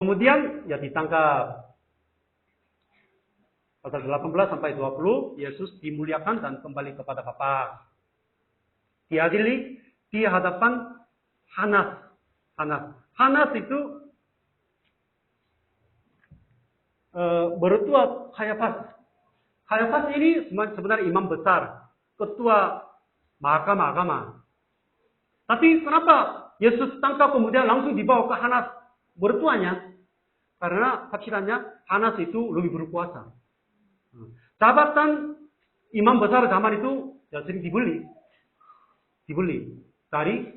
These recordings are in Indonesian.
Kemudian ya ditangkap. Pasal 18 sampai 20, Yesus dimuliakan dan kembali kepada Bapa. Diadili di hadapan Hanas. Hanas itu bertua Kayafas. Kayafas ini sebenarnya imam besar, ketua mahkamah agama. Tapi kenapa Yesus tangkap kemudian langsung dibawa ke Hanas bertuanya? Karena pikirannya Hanas itu lebih berkuasa. Jabatan imam besar zaman itu ya sering dibeli dari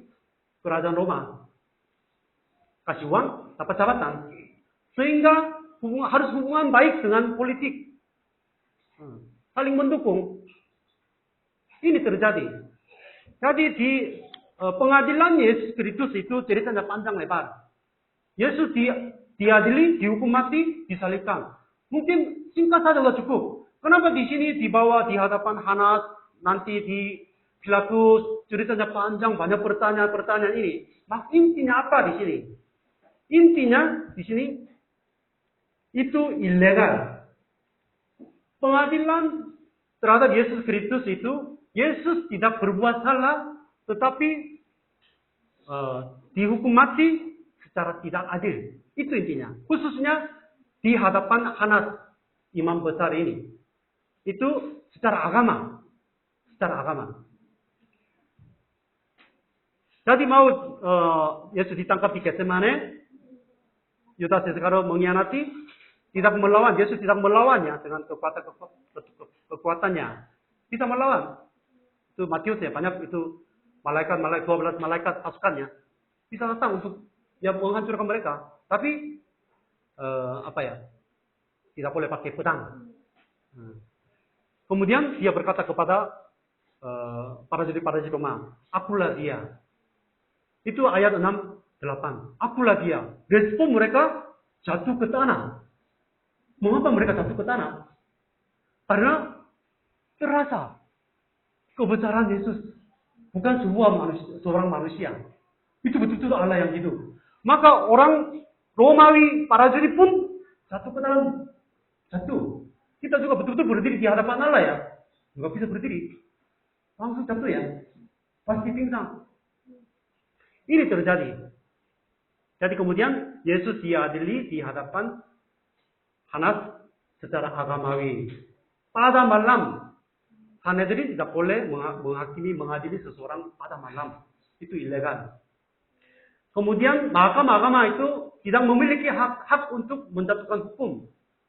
kerajaan Roma. Kasih uang, dapat jabatan. Sehingga harus hubungan baik dengan politik. Saling mendukung. Ini terjadi. Jadi di pengadilan Yesus Kristus itu ceritanya panjang lebar. Yesus diadili, dihukum mati, disalibkan. Mungkin singkat saja sudah cukup. Kenapa di sini dibawa di hadapan Hanas, nanti di Pilatus, ceritanya panjang, banyak pertanyaan-pertanyaan ini. Intinya apa di sini? Intinya di sini itu ilegal. Pengadilan terhadap Yesus Kristus itu, Yesus tidak berbuat salah, tetapi dihukum mati secara tidak adil. Itu intinya. Khususnya di hadapan Hanas, imam besar ini. Itu secara agama. Jadi mau Yesus ditangkap di Getsemane, Yudas Iskariot mengkhianati, tidak melawan. Yesus tidak melawannya dengan kekuatannya. Bisa melawan. Itu Matius ya, banyak itu malaikat 12 malaikat pasukannya bisa datang untuk menghancurkan mereka. Tapi tidak boleh pakai pedang. Kemudian dia berkata kepada para juri Roma, akulah dia. Itu ayat 6-8. Akulah dia. Respon mereka jatuh ke tanah. Mengapa mereka jatuh ke tanah? Karena terasa kebesaran Yesus. Bukan seorang manusia. Itu betul-betul Allah yang hidup. Maka orang Romawi, para juri pun jatuh ke dalam. Jatuh. Kita juga betul-betul berdiri di hadapan Allah ya. Nggak bisa berdiri. Langsung jatuh ya. Pasti pingsan. Ini terjadi. Jadi kemudian Yesus diadili di hadapan Hanas secara agamawi. Pada malam, Sanhedrin tidak boleh menghakimi seseorang pada malam. Itu ilegal. Kemudian mahkamah agama itu tidak memiliki hak untuk menjatuhkan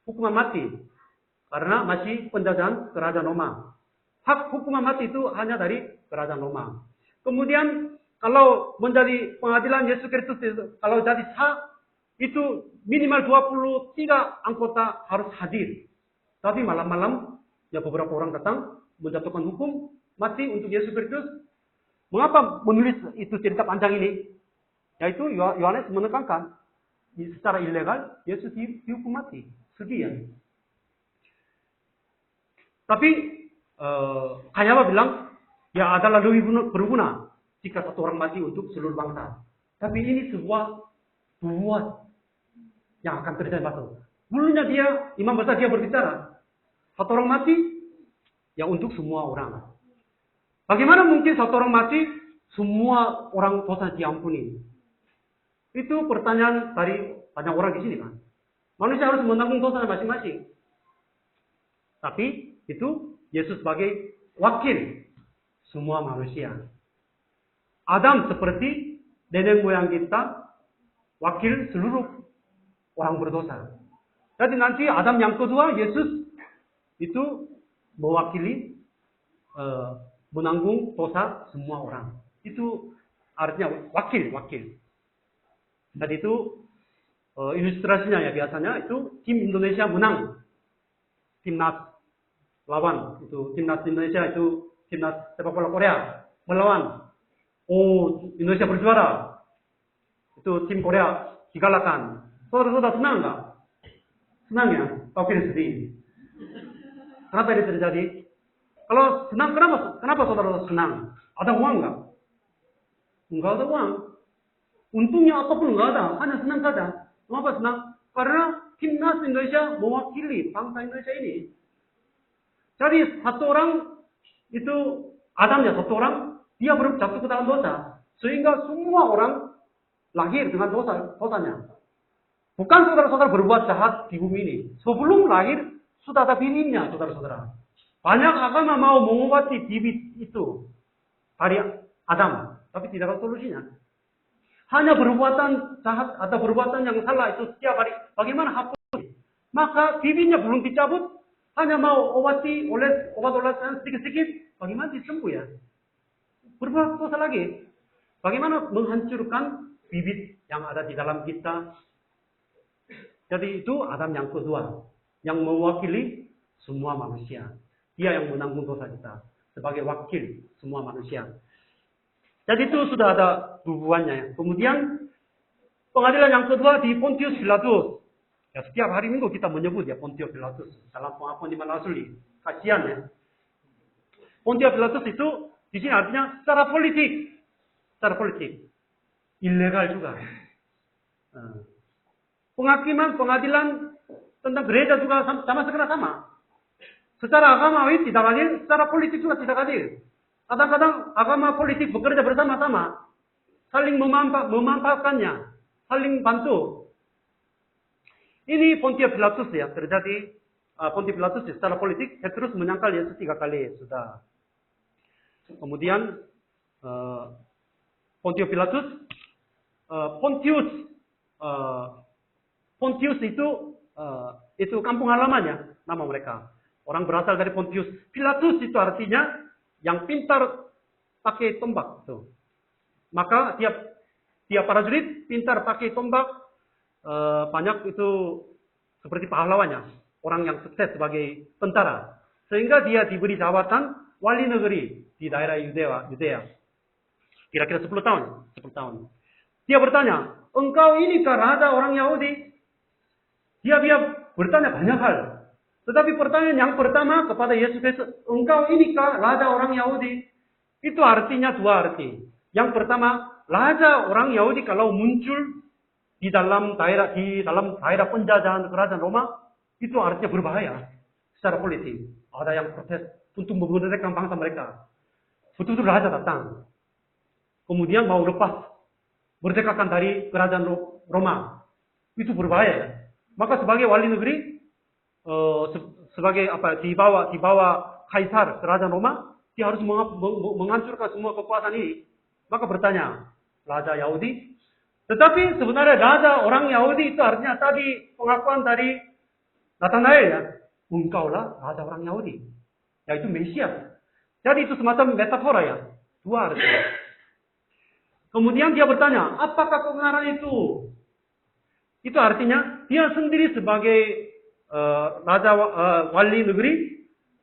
hukuman mati. Karena masih penjajahan kerajaan Roma. Hak hukuman mati itu hanya dari kerajaan Roma. Kemudian kalau menjadi pengadilan Yesus Kristus, kalau jadi sah, itu minimal 23 anggota harus hadir. Tapi malam-malam, ya beberapa orang datang, menjatuhkan hukum mati untuk Yesus Kristus. Mengapa menulis itu cerita panjang ini? Yaitu Yohanes menekankan, secara ilegal, Yesus dihukum mati. Sedih ya. Tapi, Kayafas bilang, ya adalah lebih berguna jika satu orang mati untuk seluruh bangsa. Tapi ini sebuah buat yang akan terjadi pasal. Dulunya imam besar dia berbicara. Satu orang mati, ya untuk semua orang. Bagaimana mungkin satu orang mati, semua orang dosa diampuni? Itu pertanyaan dari banyak orang di sini kan. Manusia harus menanggung dosa masing-masing. Tapi itu Yesus sebagai wakil semua manusia. Adam seperti nenek moyang kita, wakil seluruh orang berdosa. Jadi nanti Adam yang kedua, Yesus itu mewakili menanggung dosa semua orang. Itu artinya wakil. Dan itu ilustrasinya ya biasanya itu tim Indonesia menang. Timnas lawan itu timnas Indonesia itu timnas sepak bola Korea melawan. Oh, Indonesia berjuara. Itu tim Korea dikalahkan. Saudara-saudara senang nggak? Senang ya? Tahu kira sedih. Kenapa ini terjadi? Kalau senang, kenapa saudara senang? Ada uang nggak? Enggak ada uang. Untungnya apapun nggak ada, hanya senang saja. Mengapa senang? Karena timnas Indonesia mewakili bangsa Indonesia ini. Jadi satu orang itu Adamnya satu orang, dia jatuh ke dalam dosa. Sehingga semua orang lahir dengan dosanya. Bukan saudara-saudara berbuat jahat di bumi ini. Sebelum lahir, sudah ada bibitnya, saudara-saudara. Banyak agama mau mengobati bibit itu dari Adam, tapi tidak ada solusinya. Hanya perbuatan jahat atau perbuatan yang salah itu setiap hari. Bagaimana hapus? Maka bibitnya belum dicabut, hanya mau obati oleh obat-obatan sedikit-sedikit. Bagaimana disembuh ya? Berbuat dosa lagi. Bagaimana menghancurkan bibit yang ada di dalam kita? Jadi itu Adam yang kedua, yang mewakili semua manusia. Dia yang menanggung dosa kita sebagai wakil semua manusia. Jadi itu sudah ada hubungannya. Kemudian pengadilan yang kedua di Pontius Pilatus. Ya, setiap hari Minggu kita menyebut ya Pontius Pilatus dalam pengakuan iman rasuli. Kasihan ya. Pontius Pilatus itu di sini artinya secara politik. Secara politik. Ilegal juga. Penghakiman, pengadilan tentang gereja juga sama sekali sama. Secara agamawi tidak adil, secara politik juga tidak adil. Kadang-kadang agama politik bekerja bersama-sama. Saling memanfaatkannya. Saling bantu. Ini Pontius Pilatus ya, terjadi Pontius Pilatus secara politik, terus menyangkal Yesus 3 kali sudah. Kemudian Pontius Pilatus, Pontius itu kampung halamannya, nama mereka. Orang berasal dari Pontius. Pilatus itu artinya yang pintar pakai tombak. Tuh. Maka tiap prajurit pintar pakai tombak, banyak itu seperti pahlawannya. Orang yang sukses sebagai tentara. Sehingga dia diberi jabatan wali negeri di daerah Yudea. Kira-kira 10 tahun. 10 tahun. Dia bertanya, engkau inikah raja orang Yahudi? Dia bertanya banyak hal. Tetapi pertanyaan yang pertama kepada Yesus Kristus, engkau inikah raja orang Yahudi? Itu artinya dua arti. Yang pertama, raja orang Yahudi kalau muncul di dalam daerah penjajahan kerajaan Roma, itu artinya berbahaya secara politik. Ada yang protes untuk memerdekakan bangsa mereka. Betul-betul raja datang. Kemudian mau lepas, merdekakan dari kerajaan Roma. Itu berbahaya. Maka sebagai wali negeri, sebagai di bawah kaisar kerajaan Roma, dia harus menghancurkan semua kekuasaan ini. Maka bertanya, raja Yahudi. Tetapi sebenarnya raja orang Yahudi itu artinya tadi pengakuan dari Nathanael ya, engkaulah raja orang Yahudi, yaitu Mesias. Jadi itu semacam metafora ya, dua arti. Kemudian dia bertanya, apakah kebenaran itu? Itu artinya dia sendiri sebagai raja wali negeri,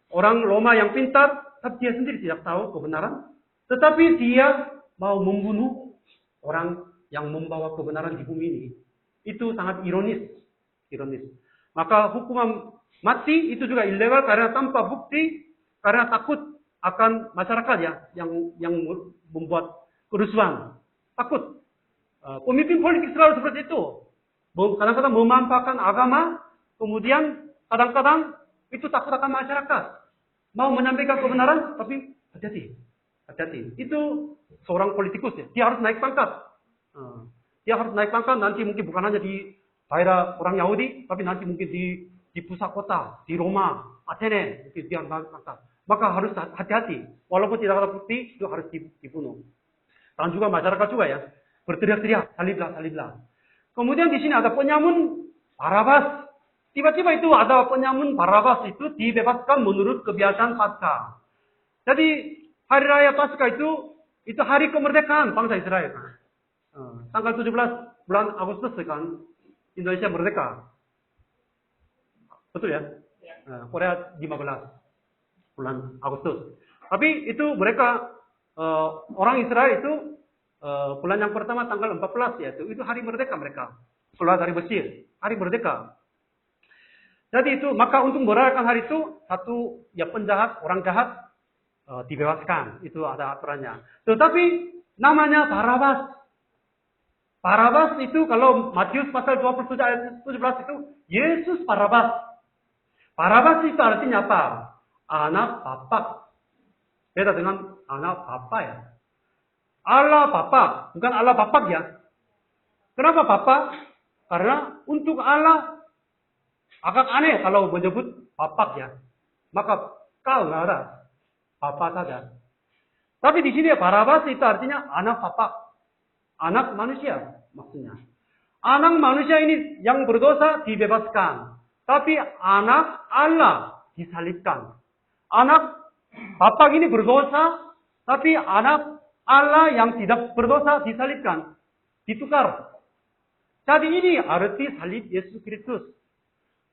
orang Roma yang pintar, tapi dia sendiri tidak tahu kebenaran. Tetapi dia mau membunuh orang yang membawa kebenaran di bumi ini. Itu sangat ironis. Maka hukuman mati itu juga ilegal karena tanpa bukti, karena takut akan masyarakat ya yang membuat kerusuhan. Takut. Pemimpin politik selalu seperti itu. Kadang-kadang memanfaatkan agama, kemudian kadang-kadang itu takut akan masyarakat. Mau menyampaikan kebenaran, tapi hati-hati. Itu seorang politikus ya. Dia harus naik pangkat. Nanti mungkin bukan hanya di daerah orang Yahudi, tapi nanti mungkin di pusat kota, di Roma, Athene, mungkin dia naik pangkat. Maka harus hati-hati. Walaupun tidak ada bukti, itu harus dibunuh. Dan juga masyarakat juga ya, berteriak-teriak, saliblah. Kemudian di sini ada penyamun Barabas. Tiba-tiba itu ada penyamun Barabas itu dibebaskan menurut kebiasaan Paskah. Jadi hari raya Paskah itu hari kemerdekaan bangsa Israel. Tanggal 17 bulan Agustus kan Indonesia merdeka. Betul ya? Korea 15 bulan Agustus. Tapi itu mereka orang Israel itu bulan yang pertama tanggal 14 ya itu hari merdeka mereka. Keluar dari Mesir, hari merdeka. Jadi itu maka untuk merayakan hari itu satu ya orang jahat dibebaskan, itu ada aturannya. Tetapi namanya Barabas. Barabas itu kalau Matius pasal 27 ayat 17 itu Yesus Barabas. Barabas itu artinya apa? Anak Bapa. Beda dengan anak Bapa ya. Allah Bapa, bukan Allah Bapa ya. Kenapa Bapa? Karena untuk Allah agak aneh kalau menyebut Bapa ya. Maka kau nggak ada, Bapa saja. Tapi di sini Barabas itu artinya anak Bapa. Anak manusia maksudnya. Anak manusia ini yang berdosa dibebaskan. Tapi anak Allah disalibkan. Anak Bapa ini berdosa. Tapi anak Allah yang tidak berdosa disalibkan. Ditukar. Jadi ini arti salib Yesus Kristus.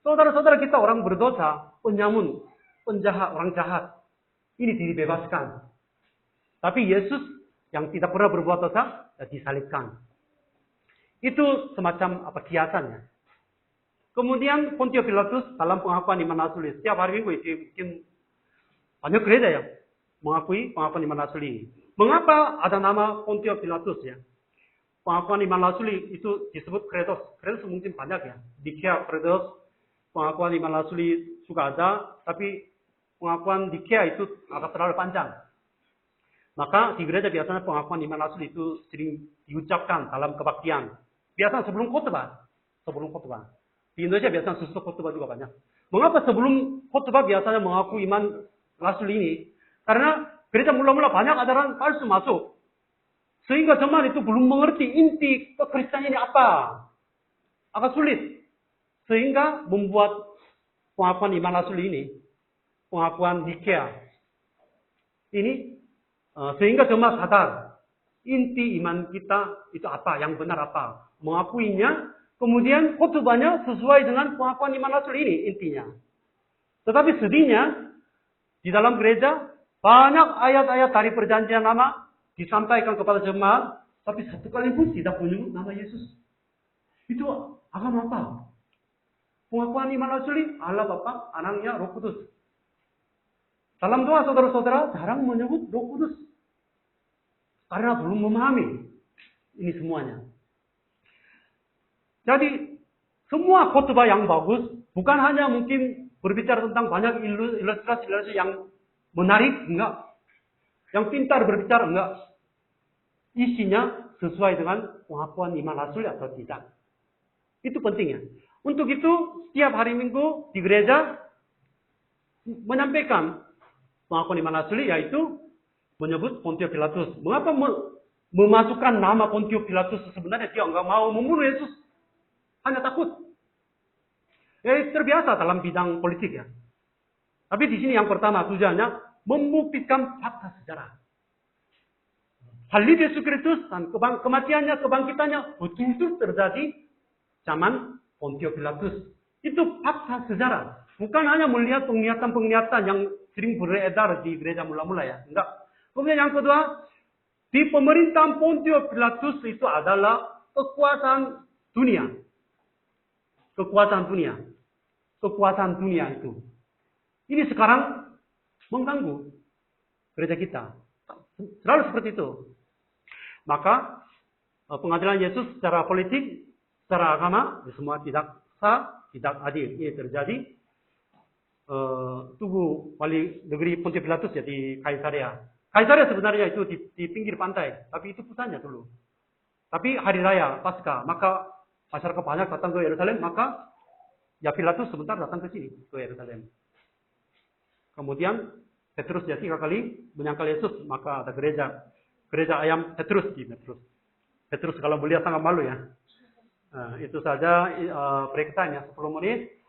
Saudara-saudara kita orang berdosa, penyamun, penjahat, orang jahat. Ini dibebaskan. Tapi Yesus yang tidak pernah berbuat dosa, disalibkan. Itu semacam kiasannya. Kemudian Pontio Pilatus dalam pengakuan iman asli. Setiap hari Minggu itu bikin banyak gereja yang mengakui pengakuan iman asli. Mengapa ada nama Pontio Pilatus ya? Pengakuan iman asli itu disebut kredos. Kredos mungkin banyak ya. Dikea kredos, pengakuan iman asli juga ada. Tapi pengakuan dikea itu agak terlalu panjang. Maka di gereja biasanya pengakuan iman asli itu sering diucapkan dalam kebaktian. Biasanya sebelum khotbah. Sebelum khotbah. Di Indonesia biasanya sesudah khotbah juga banyak. Mengapa sebelum khotbah biasanya mengaku iman asli ini? Karena gereja mula-mula banyak ajaran palsu masuk. Sehingga zaman itu belum mengerti inti kekristenan ini apa. Agak sulit. Sehingga membuat pengakuan iman asli ini. Pengakuan Nikea. Ini sehingga jemaat sadar inti iman kita itu apa, yang benar apa. Mengakuinya, kemudian khotbahnya sesuai dengan pengakuan iman asli ini intinya. Tetapi sedihnya, di dalam gereja, banyak ayat-ayat dari perjanjian lama disampaikan kepada jemaat, tapi satu kali pun tidak menyebut nama Yesus. Itu agama apa? Pengakuan iman asli, Allah Bapa, Anaknya, Roh Kudus. Dalam doa saudara-saudara jarang menyebut Roh Kudus. Karena belum memahami ini semuanya. Jadi semua khotbah yang bagus bukan hanya mungkin berbicara tentang banyak ilustrasi yang menarik, enggak. Yang pintar berbicara, enggak. Isinya sesuai dengan pengakuan iman asli atau tidak. Itu pentingnya. Untuk itu setiap hari Minggu di gereja menyampaikan pengakuan iman asli yaitu menyebut Pontio Pilatus. Mengapa memasukkan nama Pontio Pilatus? Sebenarnya dia enggak mau membunuh Yesus. Hanya takut. Ya terbiasa dalam bidang politik ya. Tapi di sini yang pertama tujuannya membuktikan fakta sejarah. Salib Yesus Kristus dan kematiannya, kebangkitannya betul-betul terjadi zaman Pontio Pilatus. Itu fakta sejarah. Bukan hanya melihat penglihatan-penglihatan yang sering beredar di gereja mula-mula ya. Enggak. Kemudian yang kedua, di pemerintahan Pontio Pilatus itu adalah kekuasaan dunia. Kekuasaan dunia. Kekuasaan dunia itu. Ini sekarang mengganggu gereja kita. Selalu seperti itu. Maka pengadilan Yesus secara politik, secara agama, semua tidak sah, tidak adil. Ini terjadi. Tugu wali negeri Pontio Pilatus ya di Kaisarea. Kaisarea sebenarnya itu di pinggir pantai, tapi itu pusatnya dulu. Tapi hari raya Paskah, maka masyarakat banyak datang ke Yerusalem, maka ya Pilatus sebentar datang ke sini, ke Yerusalem. Kemudian Petrus ya 3 kali menyangkal Yesus, maka ada gereja ayam Petrus di Petrus. Petrus kalau melihat sangat malu ya. Itu saja break time ya 10 menit.